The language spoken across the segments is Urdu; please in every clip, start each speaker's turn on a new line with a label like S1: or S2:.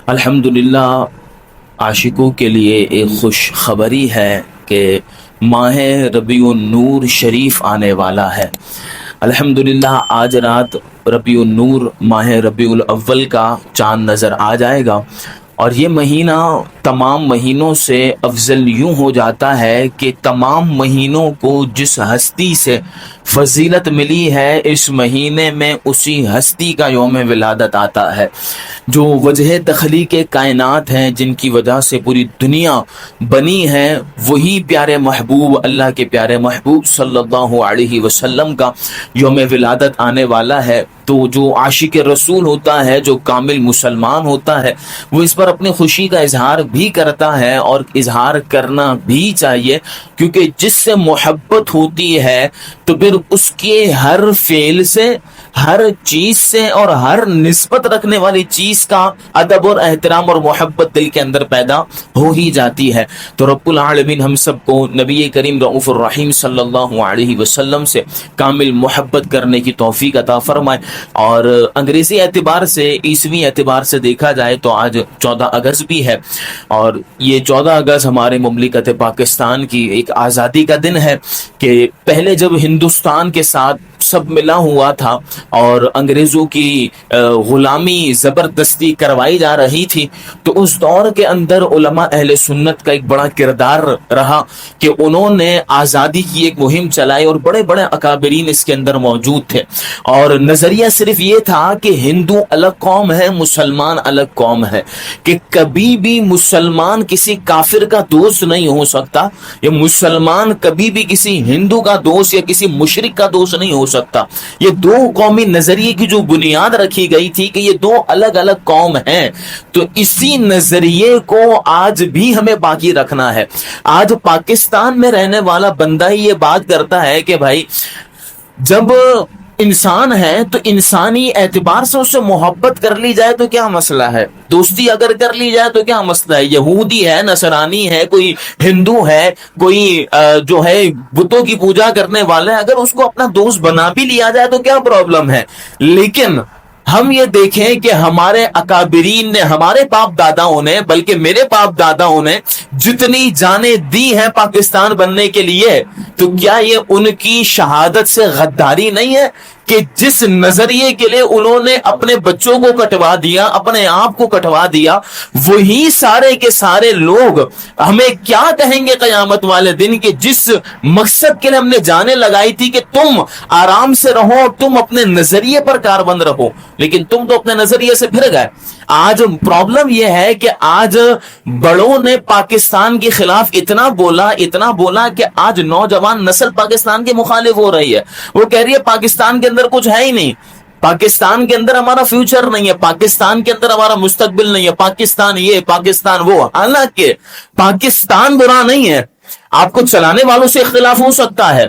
S1: الحمدللہ عاشقوں کے لیے ایک خوش خبری ہے کہ ماہ ربیع النور شریف آنے والا ہے۔ الحمدللہ آج رات ربیع النور ماہ ربیع الاول کا چاند نظر آ جائے گا، اور یہ مہینہ تمام مہینوں سے افضل یوں ہو جاتا ہے کہ تمام مہینوں کو جس ہستی سے فضیلت ملی ہے، اس مہینے میں اسی ہستی کا یوم ولادت آتا ہے۔ جو وجہ تخلیق کائنات ہیں، جن کی وجہ سے پوری دنیا بنی ہے، وہی پیارے محبوب، اللہ کے پیارے محبوب صلی اللہ علیہ وسلم کا یوم ولادت آنے والا ہے۔ تو جو عاشق رسول ہوتا ہے، جو کامل مسلمان ہوتا ہے، وہ اس پر اپنی خوشی کا اظہار بھی کرتا ہے، اور اظہار کرنا بھی چاہیے، کیونکہ جس سے محبت ہوتی ہے تو پھر اس کے ہر فعل سے، ہر چیز سے اور ہر نسبت رکھنے والی چیز کا ادب اور احترام اور محبت دل کے اندر پیدا ہو ہی جاتی ہے۔ تو رب العالمین ہم سب کو نبی کریم رؤوف الرحیم صلی اللہ علیہ وسلم سے کامل محبت کرنے کی توفیق عطا فرمائے۔ اور انگریزی اعتبار سے، عیسوی اعتبار سے دیکھا جائے تو آج 14 اگست بھی ہے، اور یہ 14 اگست ہمارے مملکت پاکستان کی ایک آزادی کا دن ہے کہ پہلے جب ہندوستان کے ساتھ سب ملا ہوا تھا اور انگریزوں کی غلامی زبردستی کروائی جا رہی تھی، تو اس دور کے اندر علماء اہل سنت کا ایک بڑا کردار رہا کہ انہوں نے آزادی کی ایک مہم چلائی، اور بڑے بڑے اکابرین اس کے اندر موجود تھے، اور نظریہ صرف یہ تھا کہ ہندو الگ قوم ہے، مسلمان الگ قوم ہے، کہ کبھی بھی مسلمان کسی کافر کا دوست نہیں ہو سکتا، یا مسلمان کبھی بھی کسی ہندو کا دوست یا کسی مشرک کا دوست نہیں ہو سکتا۔ یہ دو قومی نظریے کی جو بنیاد رکھی گئی تھی کہ یہ دو الگ الگ قوم ہیں، تو اسی نظریے کو آج بھی ہمیں باقی رکھنا ہے۔ آج پاکستان میں رہنے والا بندہ ہی یہ بات کرتا ہے کہ بھائی جب انسان ہے تو انسانی اعتبار سے اس سے محبت کر لی جائے تو کیا مسئلہ ہے، دوستی اگر کر لی جائے تو کیا مسئلہ ہے، یہودی ہے، نصرانی ہے، کوئی ہندو ہے، کوئی جو ہے بتوں کی پوجا کرنے والا ہے، اگر اس کو اپنا دوست بنا بھی لیا جائے تو کیا پرابلم ہے۔ لیکن ہم یہ دیکھیں کہ ہمارے اکابرین نے، ہمارے باپ داداؤں نے، بلکہ میرے باپ داداؤں نے جتنی جانیں دی ہیں پاکستان بننے کے لیے، تو کیا یہ ان کی شہادت سے غداری نہیں ہے کہ جس نظریے کے لیے انہوں نے اپنے بچوں کو کٹوا دیا، اپنے آپ کو کٹوا دیا، وہی سارے کے سارے لوگ ہمیں کیا کہیں گے قیامت والے دن کہ جس مقصد کے لیے ہم نے جانیں لگائی تھی کہ تم آرام سے رہو، تم اپنے نظریے پر کاربند رہو، لیکن تم تو اپنے نظریے سے پھر گئے۔ آج پرابلم یہ ہے کہ آج بڑوں نے پاکستان کے خلاف اتنا بولا کہ آج نوجوان نسل پاکستان کے مخالف ہو رہی ہے، وہ کہہ رہی ہے پاکستان کے اندر کچھ ہے ہی نہیں، پاکستان کے اندر ہمارا فیوچر نہیں ہے، پاکستان کے اندر ہمارا مستقبل نہیں ہے، پاکستان یہ، پاکستان وہ۔ حالانکہ پاکستان برا نہیں ہے، آپ کو چلانے والوں سے اختلاف ہو سکتا ہے،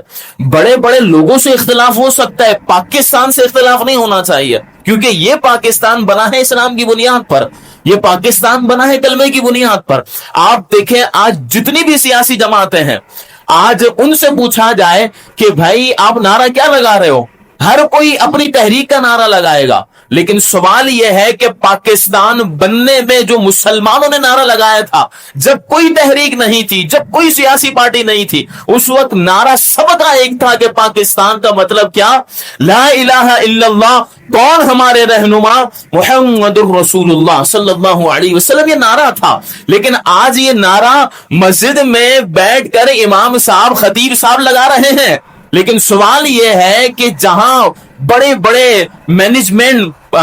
S1: بڑے بڑے لوگوں سے اختلاف ہو سکتا ہے، پاکستان سے اختلاف نہیں ہونا چاہیے، کیونکہ یہ پاکستان بنا ہے اسلام کی بنیاد پر، یہ پاکستان بنا ہے کلمے کی بنیاد پر۔ آپ دیکھیں آج جتنی بھی سیاسی جماعتیں ہیں، آج ان سے پوچھا جائے کہ بھائی آپ نعرہ کیا لگا رہے ہو، ہر کوئی اپنی تحریک کا نعرہ لگائے گا، لیکن سوال یہ ہے کہ پاکستان بننے میں جو مسلمانوں نے نعرہ لگایا تھا، جب کوئی تحریک نہیں تھی، جب کوئی سیاسی پارٹی نہیں تھی، اس وقت نعرہ سب کا ایک تھا کہ پاکستان کا مطلب کیا، لا الہ الا اللہ، کون ہمارے رہنما، محمد الرسول اللہ صلی اللہ علیہ وسلم، یہ نعرہ تھا۔ لیکن آج یہ نعرہ مسجد میں بیٹھ کر امام صاحب، خطیب صاحب لگا رہے ہیں، لیکن سوال یہ ہے کہ جہاں بڑے بڑے مینجمنٹ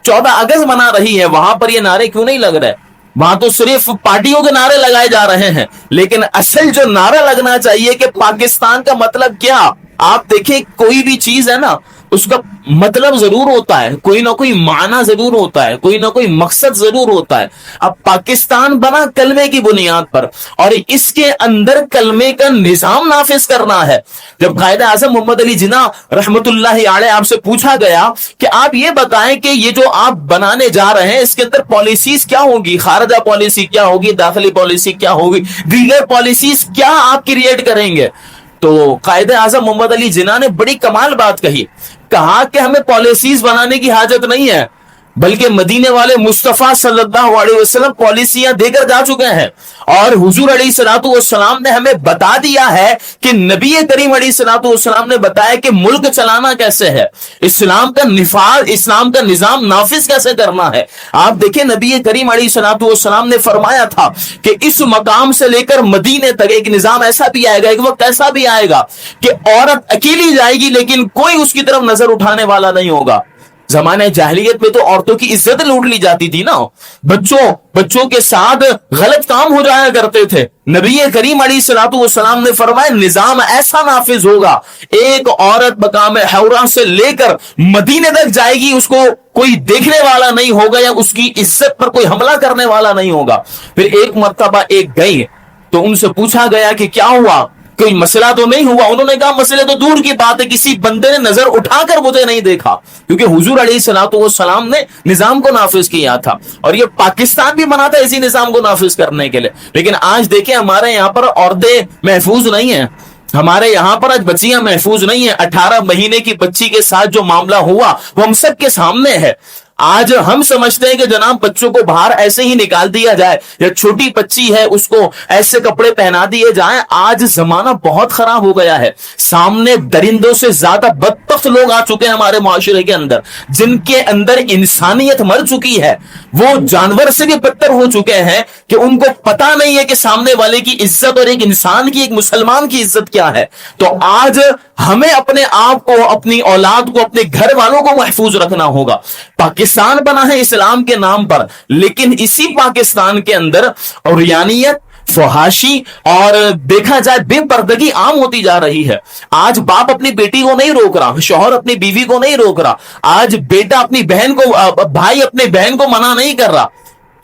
S1: 14 اگست منا رہی ہے، وہاں پر یہ نعرے کیوں نہیں لگ رہے؟ وہاں تو صرف پارٹیوں کے نعرے لگائے جا رہے ہیں، لیکن اصل جو نعرہ لگنا چاہیے کہ پاکستان کا مطلب کیا۔ آپ دیکھیں کوئی بھی چیز ہے نا، اس کا مطلب ضرور ہوتا ہے، کوئی نہ کوئی معنی ضرور ہوتا ہے، کوئی نہ کوئی مقصد ضرور ہوتا ہے۔ اب پاکستان بنا کلمے کی بنیاد پر، اور اس کے اندر کلمے کا نظام نافذ کرنا ہے۔ جب قائد اعظم محمد علی جناح رحمت اللہ علیہ آپ سے پوچھا گیا کہ آپ یہ بتائیں کہ یہ جو آپ بنانے جا رہے ہیں، اس کے اندر پالیسیز کیا ہوگی، خارجہ پالیسی کیا ہوگی، داخلی پالیسی کیا ہوگی، دیگر پالیسیز کیا آپ کریٹ کریں گے، تو قائد اعظم محمد علی جناح نے بڑی کمال بات کہی، کہا کہ ہمیں پالیسیز بنانے کی حاجت نہیں ہے، بلکہ مدینے والے مصطفیٰ صلی اللہ علیہ وسلم پالیسیاں دے کر جا چکے ہیں، اور حضور علیہ الصلوۃ والسلام نے ہمیں بتا دیا ہے کہ نبی کریم علیہ الصلوۃ والسلام نے بتایا کہ ملک چلانا کیسے ہے، اسلام کا نفاذ، اسلام کا نظام نافذ کیسے کرنا ہے۔ آپ دیکھیں نبی کریم علیہ الصلوۃ والسلام نے فرمایا تھا کہ اس مقام سے لے کر مدینے تک ایک نظام ایسا بھی آئے گا، ایک وقت ایسا بھی آئے گا کہ عورت اکیلی جائے گی لیکن کوئی اس کی طرف نظر اٹھانے والا نہیں ہوگا۔ زمانہ جاہلیت میں تو عورتوں کی عزت لوٹ لی جاتی تھی نا، بچوں کے ساتھ غلط کام ہو جایا کرتے تھے۔ نبی کریم علیہ الصلوۃ والسلام نے فرمایا نظام ایسا نافذ ہوگا، ایک عورت مقام حورا سے لے کر مدینے تک جائے گی، اس کو کوئی دیکھنے والا نہیں ہوگا یا اس کی عزت پر کوئی حملہ کرنے والا نہیں ہوگا۔ پھر ایک مرتبہ ایک گئی تو ان سے پوچھا گیا کہ کیا ہوا، کوئی مسئلہ تو نہیں ہوا؟ انہوں نے کہا مسئلہ تو دور کی بات ہے، کسی بندے نے نظر اٹھا کر مجھے نہیں دیکھا، کیونکہ حضور علیہ الصلوۃ والسلام نے نظام کو نافذ کیا تھا، اور یہ پاکستان بھی بنا تھا اسی نظام کو نافذ کرنے کے لیے۔ لیکن آج دیکھیں ہمارے یہاں پر عورتیں محفوظ نہیں ہیں، ہمارے یہاں پر آج بچیاں محفوظ نہیں ہیں۔ 18 مہینے کی بچی کے ساتھ جو معاملہ ہوا وہ ہم سب کے سامنے ہے۔ آج ہم سمجھتے ہیں کہ جناب بچوں کو باہر ایسے ہی نکال دیا جائے، یا چھوٹی بچی ہے اس کو ایسے کپڑے پہنا دیے جائیں۔ آج زمانہ بہت خراب ہو گیا ہے، سامنے درندوں سے زیادہ بدبخت لوگ آ چکے ہیں ہمارے معاشرے کے اندر، جن کے اندر انسانیت مر چکی ہے، وہ جانور سے بھی بدتر ہو چکے ہیں کہ ان کو پتا نہیں ہے کہ سامنے والے کی عزت اور ایک انسان کی، ایک مسلمان کی عزت کیا ہے۔ تو آج ہمیں اپنے آپ کو، اپنی اولاد کو، اپنے گھر والوں کو محفوظ رکھنا ہوگا۔ پاکستان بنا ہے اسلام کے نام پر، لیکن اسی پاکستان کے اندر عریانیت، فحاشی اور دیکھا جائے بے پردگی عام ہوتی جا رہی ہے۔ آج باپ اپنی بیٹی کو نہیں روک رہا، شوہر اپنی بیوی کو نہیں روک رہا، آج بیٹا اپنی بہن کو، بھائی اپنے بہن کو منع نہیں کر رہا۔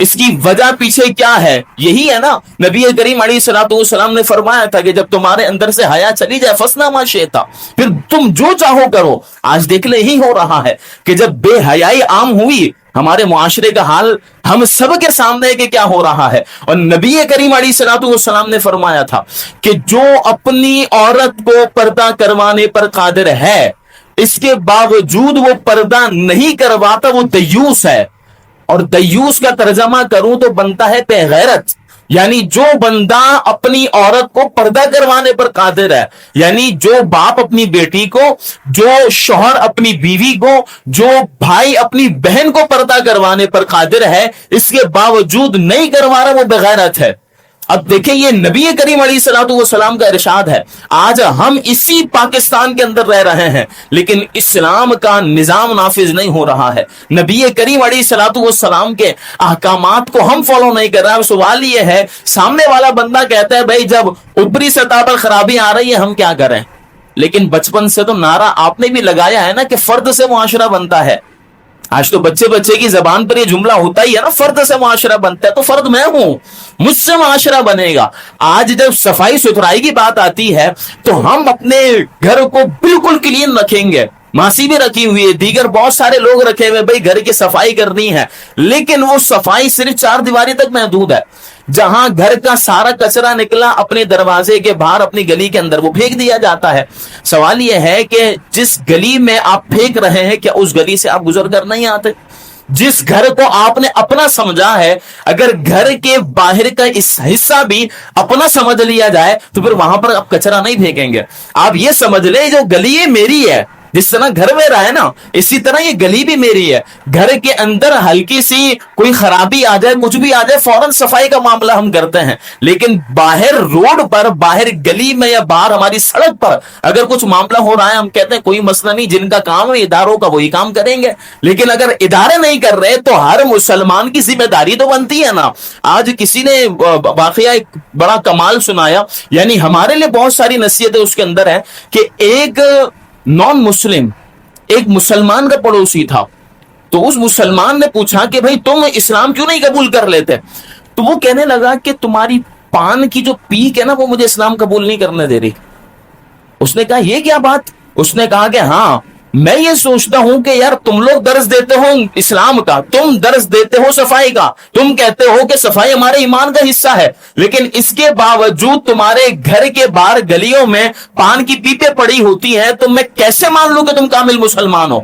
S1: اس کی وجہ پیچھے کیا ہے؟ یہی ہے نا، نبی کریم علیہ الصلوۃ والسلام نے فرمایا تھا کہ جب تمہارے اندر سے حیا چلی جائے فَاصْنَعْ مَا شِئْتَ، پھر تم جو چاہو کرو۔ آج دیکھ لے یہی ہو رہا ہے کہ جب بے حیائی عام ہوئی، ہمارے معاشرے کا حال ہم سب کے سامنے ہے کہ کیا ہو رہا ہے۔ اور نبی کریم علیہ الصلوۃ والسلام نے فرمایا تھا کہ جو اپنی عورت کو پردہ کروانے پر قادر ہے، اس کے باوجود وہ پردہ نہیں کرواتا، وہ دیوس ہے۔ اور دیوس کا ترجمہ کروں تو بنتا ہے بے غیرت، یعنی جو بندہ اپنی عورت کو پردہ کروانے پر قادر ہے، یعنی جو باپ اپنی بیٹی کو، جو شوہر اپنی بیوی کو، جو بھائی اپنی بہن کو پردہ کروانے پر قادر ہے، اس کے باوجود نہیں کروا رہا، وہ بے غیرت ہے۔ اب دیکھیں یہ نبی کریم علیہ الصلوۃ والسلام کا ارشاد ہے۔ آج ہم اسی پاکستان کے اندر رہ رہے ہیں لیکن اسلام کا نظام نافذ نہیں ہو رہا ہے، نبی کریم علیہ الصلوۃ والسلام کے احکامات کو ہم فالو نہیں کر رہے ہیں۔ سوال یہ ہے، سامنے والا بندہ کہتا ہے بھائی جب اوپری سطح پر خرابی آ رہی ہے ہم کیا کریں؟ لیکن بچپن سے تو نعرہ آپ نے بھی لگایا ہے نا کہ فرد سے معاشرہ بنتا ہے۔ آج تو بچے کی زبان پر یہ جملہ ہوتا ہی ہے نا، فرد سے معاشرہ بنتا ہے، تو فرد میں ہوں، مجھ سے معاشرہ بنے گا۔ آج جب صفائی ستھرائی کی بات آتی ہے تو ہم اپنے گھر کو بالکل کلین رکھیں گے، ماسی بھی رکھی ہوئی ہے، دیگر بہت سارے لوگ رکھے ہوئے، بھائی گھر کی صفائی کرنی ہے، لیکن وہ صفائی صرف 4 دیواری تک محدود ہے۔ جہاں گھر کا سارا کچرا نکلا اپنے دروازے کے باہر، اپنی گلی کے اندر وہ پھینک دیا جاتا ہے۔ سوال یہ ہے کہ جس گلی میں آپ پھینک رہے ہیں کیا اس گلی سے آپ گزر کر نہیں آتے؟ جس گھر کو آپ نے اپنا سمجھا ہے، اگر گھر کے باہر کا اس حصہ بھی اپنا سمجھ لیا جائے تو پھر وہاں پر آپ کچرا نہیں پھینکیں گے۔ آپ یہ سمجھ لیں جو گلی ہے میری ہے، جس طرح گھر میرا ہے نا اسی طرح یہ گلی بھی میری ہے۔ گھر کے اندر ہلکی سی کوئی خرابی آ جائے، کچھ بھی آ جائے، فوراً صفائی کا معاملہ ہم کرتے ہیں، لیکن باہر روڈ پر، باہر گلی میں یا باہر ہماری سڑک پر اگر کچھ معاملہ ہو رہا ہے ہم کہتے ہیں کوئی مسئلہ نہیں، جن کا کام ہے اداروں کا وہی کام کریں گے۔ لیکن اگر ادارے نہیں کر رہے تو ہر مسلمان کی ذمہ داری تو بنتی ہے نا۔ آج کسی نے واقعہ ایک بڑا کمال سنایا، یعنی ہمارے لیے بہت ساری نصیحتیں اس کے اندر ہے کہ ایک نان مسلم، ایک مسلمان کا پڑوسی تھا، تو اس مسلمان نے پوچھا کہ بھائی تم اسلام کیوں نہیں قبول کر لیتے؟ تو وہ کہنے لگا کہ تمہاری پان کی جو پیک ہے نا وہ مجھے اسلام قبول نہیں کرنے دے رہی۔ اس نے کہا یہ کیا بات؟ اس نے کہا کہ ہاں میں یہ سوچتا ہوں کہ یار تم لوگ درس دیتے ہو اسلام کا، تم درس دیتے ہو صفائی کا، تم کہتے ہو کہ صفائی ہمارے ایمان کا حصہ ہے، لیکن اس کے باوجود تمہارے گھر کے باہر گلیوں میں پان کی پیپیں پڑی ہوتی ہیں، تو میں کیسے مان لوں کہ تم کامل مسلمان ہو؟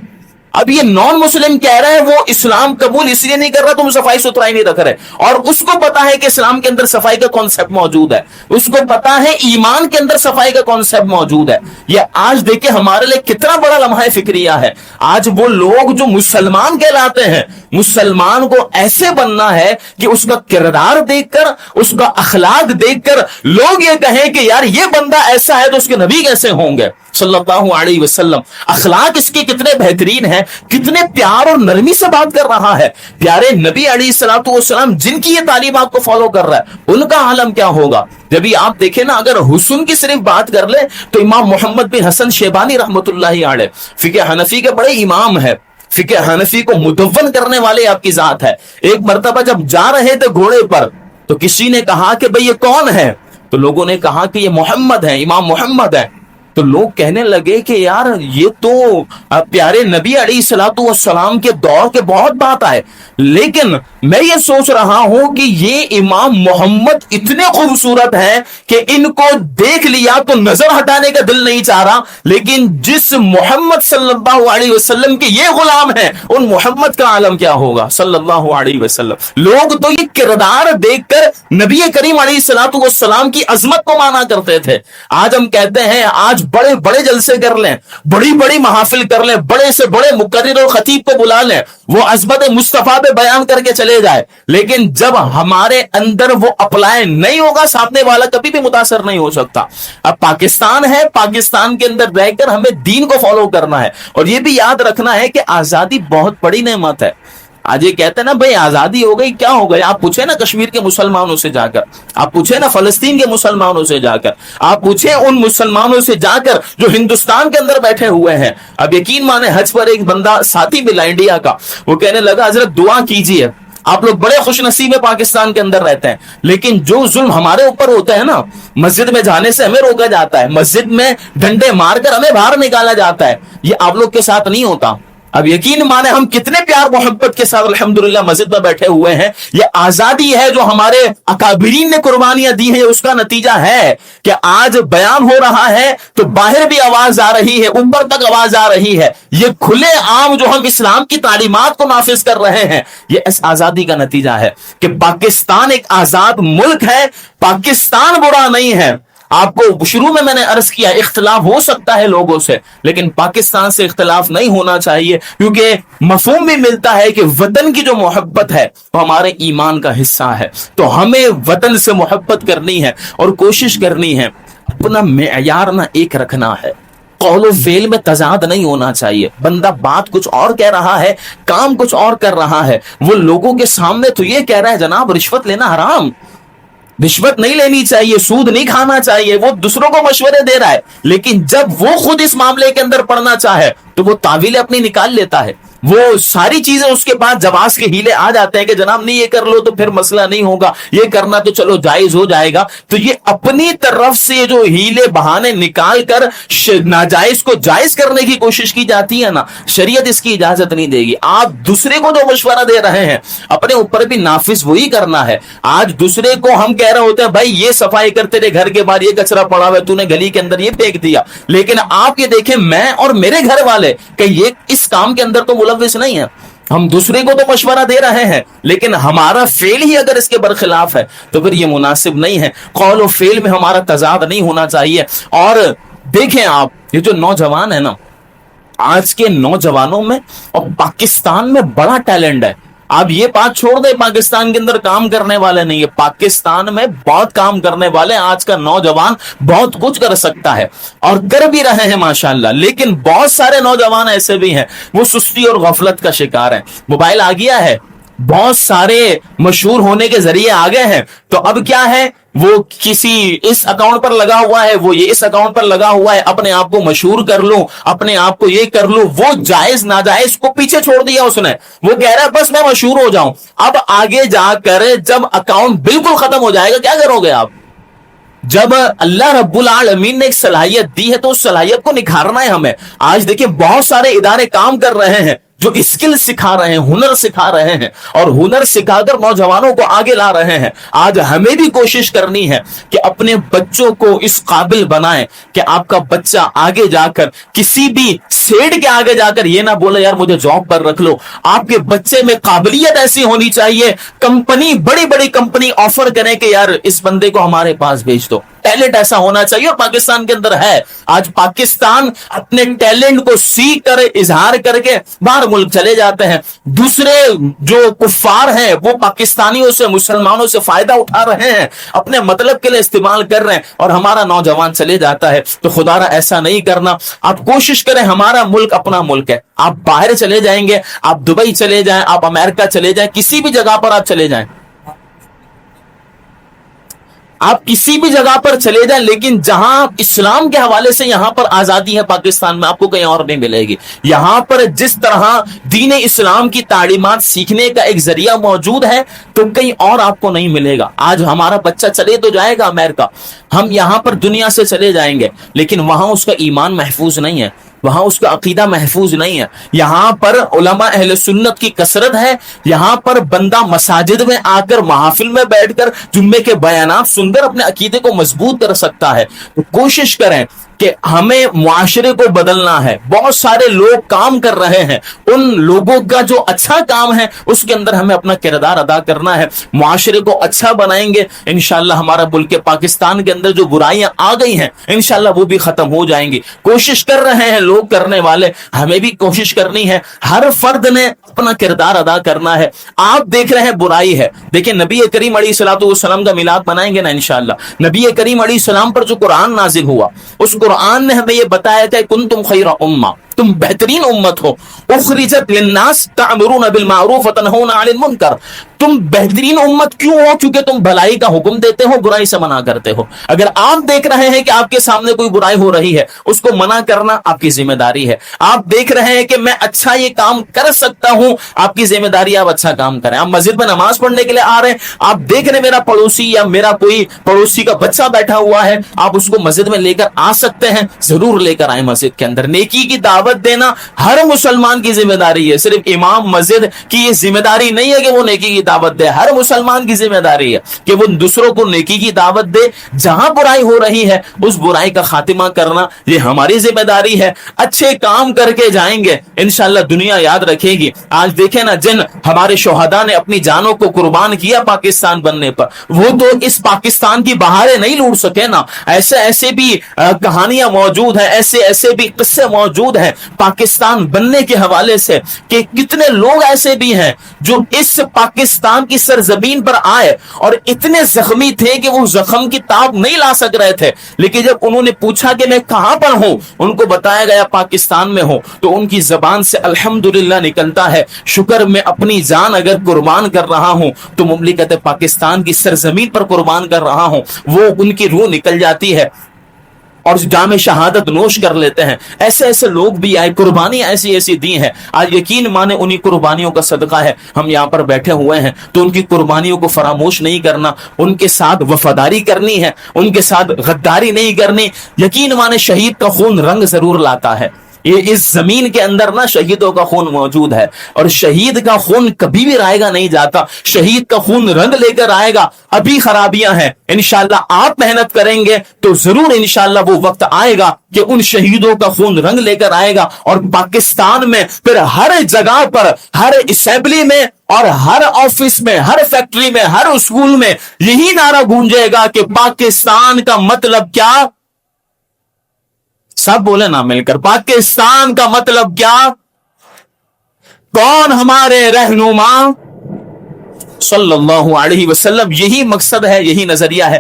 S1: اب یہ نان مسلم کہہ رہے ہیں وہ اسلام قبول اس لیے نہیں کر رہا، تم صفائی ستھرائی نہیں رکھ رہے، اور اس کو پتا ہے کہ اسلام کے اندر صفائی کا کانسیپٹ موجود ہے، اس کو پتا ہے ایمان کے اندر صفائی کا کانسیپٹ موجود ہے۔ یہ آج دیکھیں ہمارے لیے کتنا بڑا لمحہ فکریہ ہے۔ آج وہ لوگ جو مسلمان کہلاتے ہیں، مسلمان کو ایسے بننا ہے کہ اس کا کردار دیکھ کر، اس کا اخلاق دیکھ کر لوگ یہ کہیں کہ یار یہ بندہ ایسا ہے تو اس کے نبی کیسے ہوں گے صلی اللہ علیہ وسلم، اخلاق اس کے کتنے بہترین ہیں، کتنے پیار اور نرمی سے بات کر رہا ہے۔ پیارے نبی علیہ الصلوۃ والسلام جن کی یہ تعلیمات کو فالو کر رہا ہے ان کا عالم کیا ہوگا۔ جب آپ دیکھیں نا، اگر حسن کی صرف بات کر لیں تو امام محمد بن حسن شیبانی رحمۃ اللہ علیہ فقہ حنفی کے بڑے امام ہے، فقہ حنفی کو مدون کرنے والے آپ کی ذات ہے۔ ایک مرتبہ جب جا رہے تھے گھوڑے پر تو کسی نے کہا کہ بھئی یہ کون ہے، تو لوگوں نے کہا کہ یہ محمد ہے، امام محمد ہے۔ تو لوگ کہنے لگے کہ یار یہ تو پیارے نبی علیہ الصلوۃ والسلام کے دور کے بہت بات آئے، لیکن میں یہ سوچ رہا ہوں کہ یہ امام محمد اتنے خوبصورت ہیں کہ ان کو دیکھ لیا تو نظر ہٹانے کا دل نہیں چاہ رہا، لیکن جس محمد صلی اللہ علیہ وسلم کے یہ غلام ہیں ان محمد کا عالم کیا ہوگا صلی اللہ علیہ وسلم۔ لوگ تو یہ کردار دیکھ کر نبی کریم علیہ الصلوۃ والسلام کی عظمت کو مانا کرتے تھے۔ آج ہم کہتے ہیں آج بڑے بڑے جلسے کر لیں، بڑی بڑی محافل کر لیں، بڑے سے بڑے مقرر اور خطیب کو بلا لیں، وہ عظمت مصطفیٰ پہ بیان کر کے چلے جائے، لیکن جب ہمارے اندر وہ اپلائی نہیں ہوگا سامنے والا کبھی بھی متاثر نہیں ہو سکتا۔ اب پاکستان ہے، پاکستان کے اندر رہ کر ہمیں دین کو فالو کرنا ہے، اور یہ بھی یاد رکھنا ہے کہ آزادی بہت بڑی نعمت ہے۔ آج یہ کہتے ہیں نا بھئی آزادی ہو گئی، کیا ہو گئی؟ آپ پوچھیں نا کشمیر کے مسلمانوں سے جا کر، آپ پوچھیں نا فلسطین کے مسلمانوں سے جا کر، آپ پوچھیں ان مسلمانوں سے جا کر جو ہندوستان کے اندر بیٹھے ہوئے ہیں۔ اب یقین مانے حج پر ایک بندہ ساتھی ملا انڈیا کا، وہ کہنے لگا حضرت دعا کیجئے، آپ لوگ بڑے خوش نصیب پاکستان کے اندر رہتے ہیں، لیکن جو ظلم ہمارے اوپر ہوتا ہے نا، مسجد میں جانے سے ہمیں روکا جاتا ہے، مسجد میں ڈنڈے مار کر ہمیں باہر نکالا جاتا ہے، یہ آپ لوگ کے ساتھ نہیں ہوتا۔ اب یقین مانے ہم کتنے پیار محبت کے ساتھ الحمدللہ مسجد میں بیٹھے ہوئے ہیں۔ یہ آزادی ہے جو ہمارے اکابرین نے قربانیاں دی ہیں، اس کا نتیجہ ہے کہ آج بیان ہو رہا ہے تو باہر بھی آواز آ رہی ہے، اوپر تک آواز آ رہی ہے۔ یہ کھلے عام جو ہم اسلام کی تعلیمات کو نافذ کر رہے ہیں، یہ اس آزادی کا نتیجہ ہے کہ پاکستان ایک آزاد ملک ہے، پاکستان برا نہیں ہے۔ آپ کو شروع میں نے عرض کیا اختلاف ہو سکتا ہے لوگوں سے، لیکن پاکستان سے اختلاف نہیں ہونا چاہیے، کیونکہ مفہوم بھی ملتا ہے کہ وطن کی جو محبت ہے وہ ہمارے ایمان کا حصہ ہے۔ تو ہمیں وطن سے محبت کرنی ہے اور کوشش کرنی ہے اپنا معیار نہ ایک رکھنا ہے، قول و فعل میں تضاد نہیں ہونا چاہیے۔ بندہ بات کچھ اور کہہ رہا ہے، کام کچھ اور کر رہا ہے، وہ لوگوں کے سامنے تو یہ کہہ رہا ہے جناب رشوت لینا حرام، رشوت نہیں لینی چاہیے، سود نہیں کھانا چاہیے، وہ دوسروں کو مشورے دے رہا ہے، لیکن جب وہ خود اس معاملے کے اندر پڑنا چاہے تو وہ تعویلیں اپنی نکال لیتا ہے، وہ ساری چیزیں اس کے پاس جواز کے ہیلے آ جاتے ہیں کہ جناب نہیں یہ کر لو تو پھر مسئلہ نہیں ہوگا، یہ کرنا تو چلو جائز ہو جائے گا۔ تو یہ اپنی طرف سے جو ہیلے بہانے نکال کر ناجائز کو جائز کرنے کی کوشش کی جاتی ہے نا، شریعت اس کی اجازت نہیں دے گی۔ آپ دوسرے کو جو مشورہ دے رہے ہیں اپنے اوپر بھی نافذ وہی کرنا ہے۔ آج دوسرے کو ہم کہہ رہے ہوتے ہیں بھائی یہ صفائی کر، تیرے گھر کے باہر یہ کچرا پڑا ہوا ہے، تو نے گلی کے اندر یہ پھینک دیا، لیکن آپ یہ دیکھیں میں اور میرے گھر والے کہ یہ اس کام کے اندر تو ملوث نہیں ہے، ہم دوسرے کو تو مشورہ دے رہے ہیں، لیکن ہمارا فعل ہی اگر اس کے برخلاف ہے تو پھر یہ مناسب نہیں ہے۔ قول و فعل میں ہمارا تضاد نہیں ہونا چاہیے۔ اور دیکھیں آپ یہ جو نوجوان ہے نا، آج کے نوجوانوں میں اور پاکستان میں بڑا ٹیلنٹ ہے۔ آپ یہ بات چھوڑ دیں پاکستان کے اندر کام کرنے والے نہیں ہے، پاکستان میں بہت کام کرنے والے، آج کا نوجوان بہت کچھ کر سکتا ہے اور کر بھی رہے ہیں ماشاءاللہ، لیکن بہت سارے نوجوان ایسے بھی ہیں وہ سستی اور غفلت کا شکار ہیں۔ موبائل آ گیا ہے، بہت سارے مشہور ہونے کے ذریعے آ گئے ہیں، تو اب کیا ہے، وہ کسی اس اکاؤنٹ پر لگا ہوا ہے، وہ یہ اس اکاؤنٹ پر لگا ہوا ہے، اپنے آپ کو مشہور کر لوں، اپنے آپ کو یہ کر لوں، وہ جائز ناجائز کو پیچھے چھوڑ دیا اس نے، وہ کہہ رہا ہے بس میں مشہور ہو جاؤں۔ اب آگے جا کر جب اکاؤنٹ بالکل ختم ہو جائے گا کیا کرو گے آپ؟ جب اللہ رب العالمین نے ایک صلاحیت دی ہے تو اس صلاحیت کو نکھارنا ہے ہمیں۔ آج دیکھیں بہت سارے ادارے کام کر رہے ہیں جو اسکل سکھا رہے ہیں, ہنر سکھا رہے ہیں, اور ہنر سکھا کر نوجوانوں کو آگے لا رہے ہیں. آج ہمیں بھی کوشش کرنی ہے کہ اپنے بچوں کو اس قابل بنائیں کہ آپ کا بچہ آگے جا کر کسی بھی سیٹ کے آگے جا کر یہ نہ بولے یار مجھے جاب پر رکھ لو. آپ کے بچے میں قابلیت ایسی ہونی چاہیے, کمپنی, بڑی بڑی کمپنی آفر کریں کہ یار اس بندے کو ہمارے پاس بھیج دو. ٹیلنٹ ایسا ہونا چاہیے, اور پاکستان کے اندر ہے. آج پاکستان اپنے ٹیلنٹ کو سیکھ کر, اظہار کر کے باہر ملک چلے جاتے ہیں. دوسرے جو کفار ہیں وہ پاکستانیوں سے, مسلمانوں سے فائدہ اٹھا رہے ہیں, اپنے مطلب کے لیے استعمال کر رہے ہیں, اور ہمارا نوجوان چلے جاتا ہے. تو خدا را ایسا نہیں کرنا. آپ کوشش کریں, ہمارا ملک اپنا ملک ہے. آپ باہر چلے جائیں گے, آپ دبئی چلے جائیں, آپ امریکہ چلے جائیں, کسی بھی جگہ پر آپ چلے جائیں, آپ کسی بھی جگہ پر چلے جائیں, لیکن جہاں اسلام کے حوالے سے یہاں پر آزادی ہے پاکستان میں, آپ کو کہیں اور نہیں ملے گی. یہاں پر جس طرح دین اسلام کی تعلیمات سیکھنے کا ایک ذریعہ موجود ہے تو کہیں اور آپ کو نہیں ملے گا. آج ہمارا بچہ چلے تو جائے گا امریکہ, ہم یہاں پر دنیا سے چلے جائیں گے, لیکن وہاں اس کا ایمان محفوظ نہیں ہے, وہاں اس کا عقیدہ محفوظ نہیں ہے. یہاں پر علماء اہل سنت کی کثرت ہے, یہاں پر بندہ مساجد میں آ کر, محافل میں بیٹھ کر جمعے کے بیانات سن کر اپنے عقیدے کو مضبوط کر سکتا ہے. تو کوشش کریں کہ ہمیں معاشرے کو بدلنا ہے. بہت سارے لوگ کام کر رہے ہیں, ان لوگوں کا جو اچھا کام ہے اس کے اندر ہمیں اپنا کردار ادا کرنا ہے. معاشرے کو اچھا بنائیں گے انشاءاللہ ہمارا ملک پاکستان کے اندر جو برائیاں آ گئی ہیں انشاءاللہ وہ بھی ختم ہو جائیں گی. کوشش کر رہے ہیں لوگ کرنے والے, ہمیں بھی کوشش کرنی ہے. ہر فرد نے اپنا کردار ادا کرنا ہے. آپ دیکھ رہے ہیں برائی ہے, دیکھیں نبی کریم علیہ الصلوۃ والسلام کا میلاد منائیں گے نا انشاءاللہ. نبی کریم علیہ السلام پر جو قرآن نازل ہوا, اس قرآن نے ہمیں یہ بتایا کہ کنتم خیر امہ, تم بہترین امت ہو, اخرجت للناس تعمرون بالمعروف وتنہون عن المنکر. تم بہترین امت کیوں ہو؟ کیونکہ تم بھلائی کا حکم دیتے ہو, برائی سے منع کرتے ہو. اگر آپ دیکھ رہے ہیں کہ آپ کے سامنے کوئی برائی ہو رہی ہے, اس کو منع کرنا آپ کی ذمہ داری ہے. آپ دیکھ رہے ہیں کہ میں اچھا یہ کام کر سکتا ہوں, آپ کی ذمہ داری, آپ اچھا کام کریں. آپ مسجد میں نماز پڑھنے کے لیے آ رہے ہیں, آپ دیکھ رہے ہیں میرا پڑوسی یا میرا کوئی پڑوسی کا بچہ بیٹھا ہوا ہے, آپ اس کو مسجد میں لے کر آ سکتے ہیں, ضرور لے کر آئیں. مسجد کے اندر نیکی کی دعوت دینا ہر مسلمان کی ذمہ داری ہے. صرف امام مسجد کی یہ ذمہ داری نہیں ہے کہ وہ نیکی کی دعوت دے, ہر مسلمان کی ذمہ داری ہے کہ وہ دوسروں کو نیکی کی دعوت دے. جہاں برائی ہو رہی ہے اس برائی کا خاتمہ کرنا یہ ہماری ذمہ داری ہے. اچھے کام کر کے جائیں گے انشاءاللہ دنیا یاد رکھے گی. آج دیکھیں نا, جن ہمارے شہداء نے اپنی جانوں کو قربان کیا پاکستان بننے پر, وہ تو اس پاکستان کی بہاریں نہیں لوٹ سکے نا. ایسے بھی کہانیاں موجود ہیں, ایسے بھی قصے موجود ہیں پاکستان بننے کے حوالے سے, کہ کتنے لوگ ایسے بھی ہیں جو اس پاکستان کی سرزمین پر آئے اور اتنے زخمی تھے کہ وہ زخم کی تاب نہیں لا سک رہے تھے, لیکن جب انہوں نے پوچھا کہ میں کہاں پر ہوں, ان کو بتایا گیا پاکستان میں ہوں, تو ان کی زبان سے الحمدللہ نکلتا ہے شکر, میں اپنی جان اگر قربان کر رہا ہوں تو مملکت پاکستان کی سرزمین پر قربان کر رہا ہوں. وہ ان کی روح نکل جاتی ہے اور جام شہادت نوش کر لیتے ہیں. ایسے لوگ بھی آئے, قربانی ایسی دی ہیں. آج یقین مانے انہی قربانیوں کا صدقہ ہے ہم یہاں پر بیٹھے ہوئے ہیں, تو ان کی قربانیوں کو فراموش نہیں کرنا, ان کے ساتھ وفاداری کرنی ہے, ان کے ساتھ غداری نہیں کرنی. یقین مانے شہید کا خون رنگ ضرور لاتا ہے. یہ اس زمین کے اندر نا شہیدوں کا خون موجود ہے, اور شہید کا خون کبھی بھی رائے گا نہیں جاتا, شہید کا خون رنگ لے کر آئے گا. ابھی خرابیاں ہیں, انشاءاللہ آپ محنت کریں گے تو ضرور انشاءاللہ وہ وقت آئے گا کہ ان شہیدوں کا خون رنگ لے کر آئے گا. اور پاکستان میں پھر ہر جگہ پر, ہر اسمبلی میں اور ہر آفس میں, ہر فیکٹری میں, ہر اسکول میں یہی نعرہ گونجے گا کہ پاکستان کا مطلب کیا. سب بولے نا مل کر, پاکستان کا مطلب کیا, کون ہمارے رہنما صلی اللہ علیہ وسلم. یہی مقصد ہے, یہی نظریہ ہے.